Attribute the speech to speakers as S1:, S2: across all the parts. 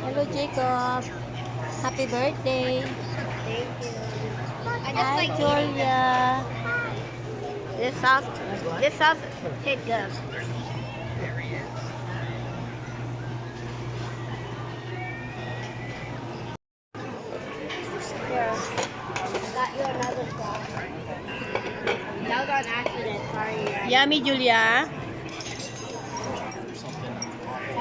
S1: Hello, Jacob. Happy birthday.
S2: Thank you. I just
S1: Hi,
S2: like
S1: Julia.
S2: this sauce tastes good. Here, got you another sauce. That was on accident. Sorry.
S1: Yummy, Julia.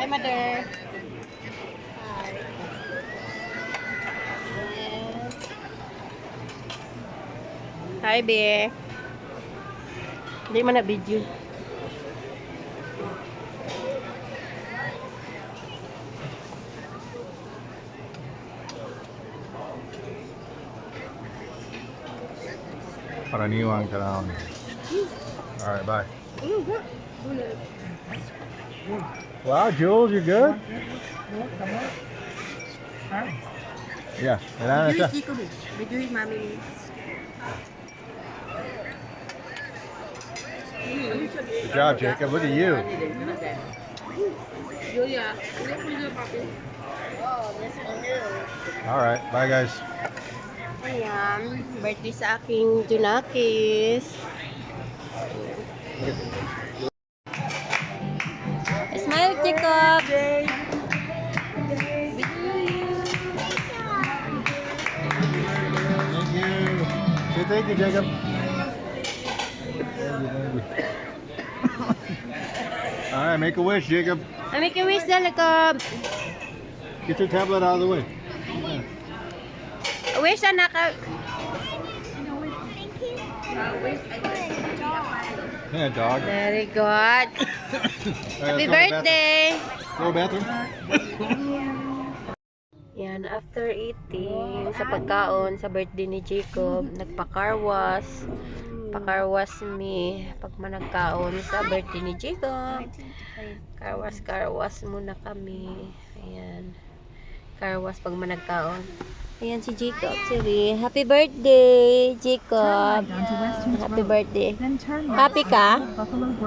S1: Hi, mother.
S2: Hi.
S1: Hi, be. Hindi man na video.
S3: Karaniwang kalam. Alright, bye. Wow, Jules, you good? Yeah. Kailangan na siya.
S1: Video yung mami.
S3: Good job, Jacob. Look at you.
S1: Julia.
S2: Oh, this is new.
S3: Alright, bye guys.
S1: Ayan. Birthday sa aking Junakis. Smile, Jacob.
S3: Thank you. Say thank you, Jacob. Thank you. Alright, make a wish, Jacob.
S1: I make a wish, Jacob.
S3: Get your tablet out of the way.
S1: Wish, anak.
S3: Yeah, dog.
S1: Very good.
S3: Alright,
S1: Happy
S3: let's go to the
S1: birthday.
S3: bathroom. Go to the bathroom.
S1: Yan, after eating sa pagkaon sa birthday ni Jacob, nagpa-carwas. Pa-carwas me pag managkaon sa birthday ni Jacob. Carwas muna kami. Ayan. Carwas pag managkaon. Ayan si Jacob. Sige, happy birthday, Jacob. Happy birthday. Happy ka?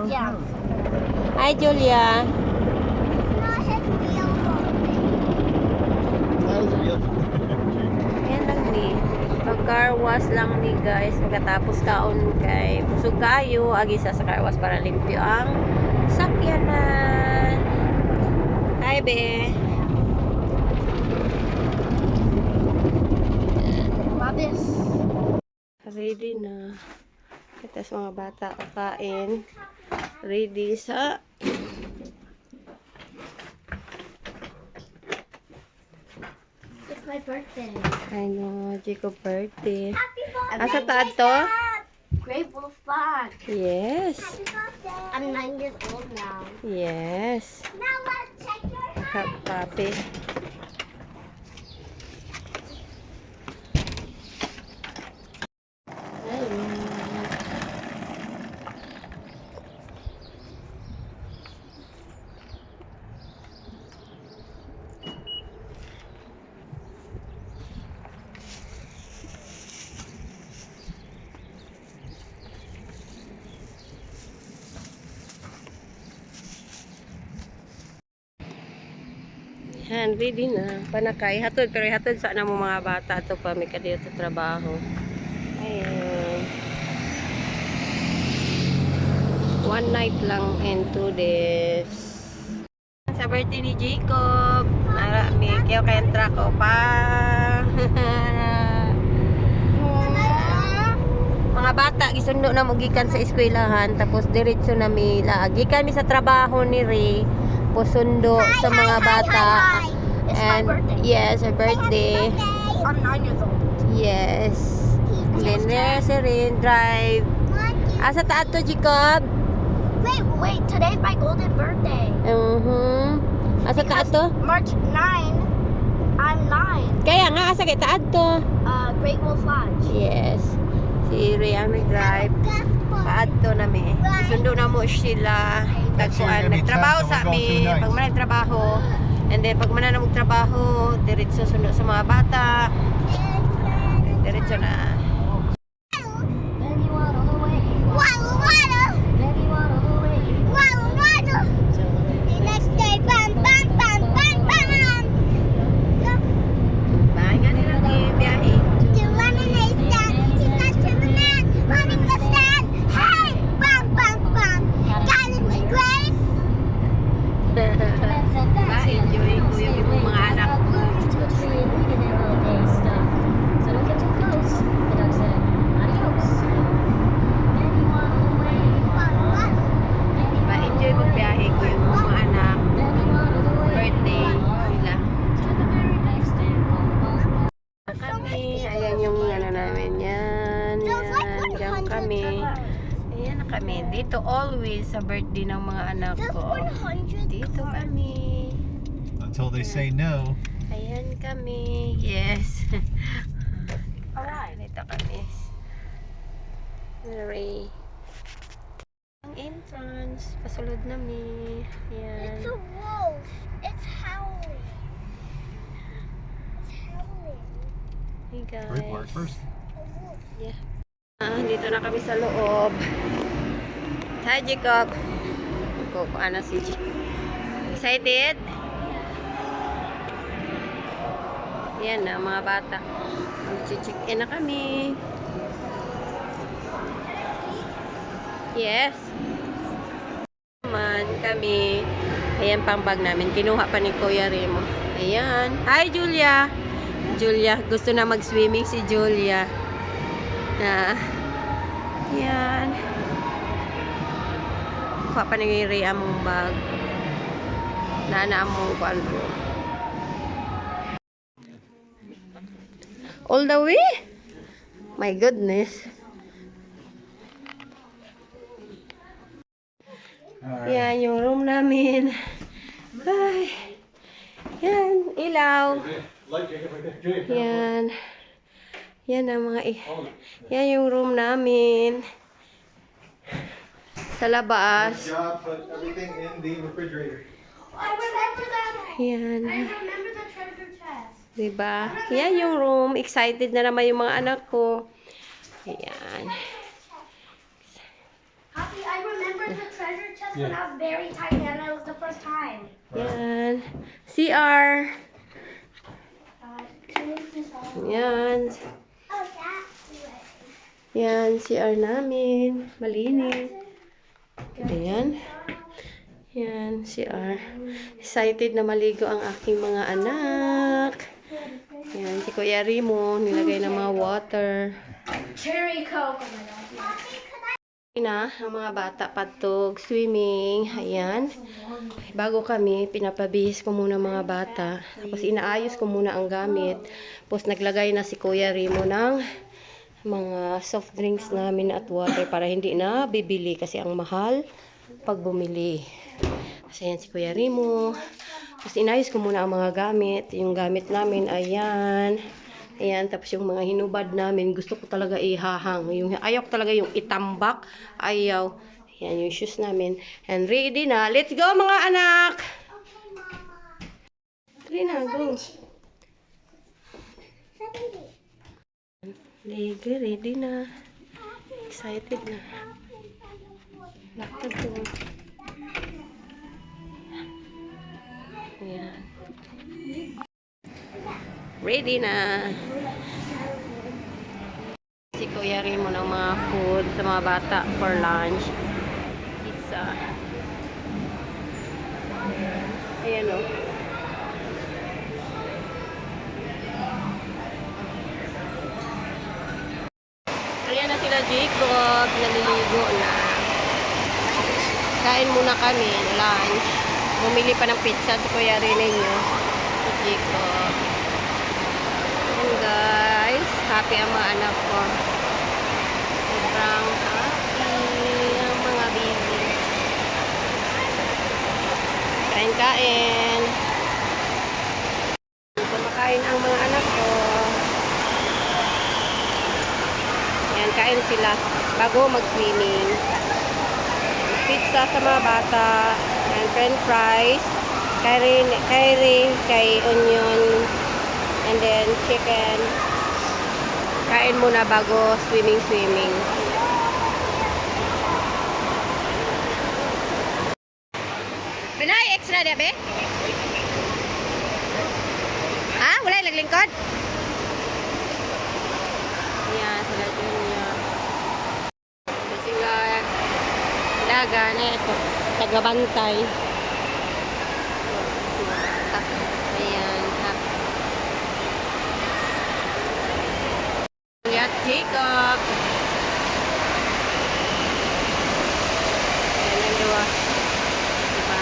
S2: Yeah.
S1: Hi, Julia. Ayan lang ni. Pag-carwas lang ni guys. Pagkatapos kaon kay busog kayo. Agi sa carwas para limpyo ang sakyanan. Hi, be.
S2: Mabis.
S1: Ready na. Kita sa mga bata kakain. Ready sa
S2: It's my birthday.
S1: ano, Jacob birthday.
S2: Happy
S1: Asa taad to?
S2: Great Wolf Lodge.
S1: Yes.
S2: I'm 9 years old now.
S1: Yes.
S2: Now let's check your
S1: Papi. Yan, ready na. Panakay. Hatod, pero hatod sa na mo mga bata. Ito pa, may kadiyo sa trabaho. Ayan. 1 night lang and 2 days. Sa birthday ni Jacob. May kayo kayang truck o pa. Mga bata, gisundo na mo gikan sa eskwelahan. Tapos diretso na mila. Gikan mi sa trabaho ni Ray. Pusundo sa mga bata.
S2: It's my
S1: And
S2: birthday.
S1: yes, her birthday.
S2: I'm 9 years old.
S1: Yes. And then there's a rain drive. Asa taad to, Jacob?
S2: Wait, today's my golden birthday.
S1: Asa taad to?
S2: March 9, I'm 9.
S1: Kaya nga, asa kay taad to?
S2: Great Wolf Lodge.
S1: Yes. Si Rian mag-drive. Taad to na mi. Sundo na mo sila. Tagsuan. Nagtrabaho sa mi. Pag man nagtrabaho. And then, pag man na magtrabaho, diretso sundo sa mga bata. Diretso na.
S2: Baby, what on the way? Baby, what on the way? The next day, bam, bam, bam, bam, bam.
S1: dito always sa birthday ng mga anak
S2: The
S1: ko.
S2: 100
S1: Dito
S2: card.
S1: kami.
S3: Until they say no.
S1: Ayan kami. Yes.
S2: Alright.
S1: Dito kami. Very. Ang entrance. Pasulod nami. Ayan.
S2: It's a wolf. It's howling. It's howling.
S1: Hey guys.
S3: Hurry park first.
S2: A wolf.
S1: Yeah. Dito na kami sa loob. Hi, Jacob. Kukuha na si Jacob. Excited? Yan na, mga bata. Mag-check in na kami. Yes. Naman kami. Ayan pang bag namin. Kinuha pa ni Kuya Remo. Ayan. Hi, Julia. Julia. Gusto na mag-swimming si Julia. Yan. Kuha pa ni Ray among bag. Nana among kuan po. All the way? My goodness. Yan yung room namin. Ay. Yan, ilaw. Yan. Yan ang mga yan yung room namin. Sa labas.
S3: Put everything in the refrigerator.
S2: I remember that.
S1: Yan.
S2: I remember the treasure chest.
S1: Diba? Yan yung room. Excited na naman yung mga anak ko. Ayan.
S2: Happy, I remember the treasure chest when I was very tiny and it was the first time.
S1: Yan. CR. Yan.
S2: Oh, that's way.
S1: Yan. CR namin. Malinis. Ayan. Yan. CR. Excited na maligo ang aking mga anak. Yan. Si Kuya Remo. Nilagay ng mga water.
S2: Cherry Coke. Oh my God.
S1: Na ang mga bata patog swimming. Ayan. Bago kami, pinapabihis ko muna mga bata. Tapos inaayos ko muna ang gamit. Tapos naglagay na si Kuya Remo ng mga soft drinks namin at water para hindi na bibili kasi ang mahal pag bumili. Kasi ayan si Kuya Remo. Tapos inayos ko muna ang mga gamit. Yung gamit namin, ayan. Ayan, tapos yung mga hinubad namin, gusto ko talaga ihahang. Ayaw ko talaga yung itambak. Ayaw. Ayan, yung shoes namin. And ready na. Let's go mga anak! Ready na, go. Ready na. Excited na. Lakad ko. Ayan. Ready na. Si Kuya Remo ng mga food sa mga bata for lunch. Pizza. Ayan o. Ayan na sila Jacob. Naliligo na. Kain muna kami. Lunch. Bumili pa ng pizza si Kuya Remo. Si Jacob. Ayan guys. Happy ang mga anak ko. Sobrang happy ang mga baby. Kain-kain. Kumakain ang mga anak ko. Ayan, kain sila bago mag-swimming. Pizza sa mga bata. And french fries. Kay onion. And then chicken. Kain muna bago swimming. Pinay, extra dia be? Ha? Wala yung naglingkod? Ayan, sila Junior. Sila daga na ito. Tagabantay. Ayan. Kuya Jacob. Ayan yung dua. Diba?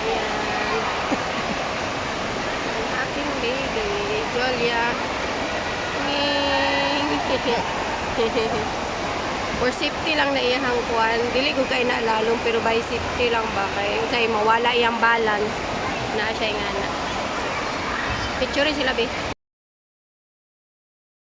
S1: Ayan. Ang aking baby. For safety lang na iyang kuan. Dili ko kay na lalong pero by safety lang ba kay mawala iyang balance na siya nga na. Picture sila be.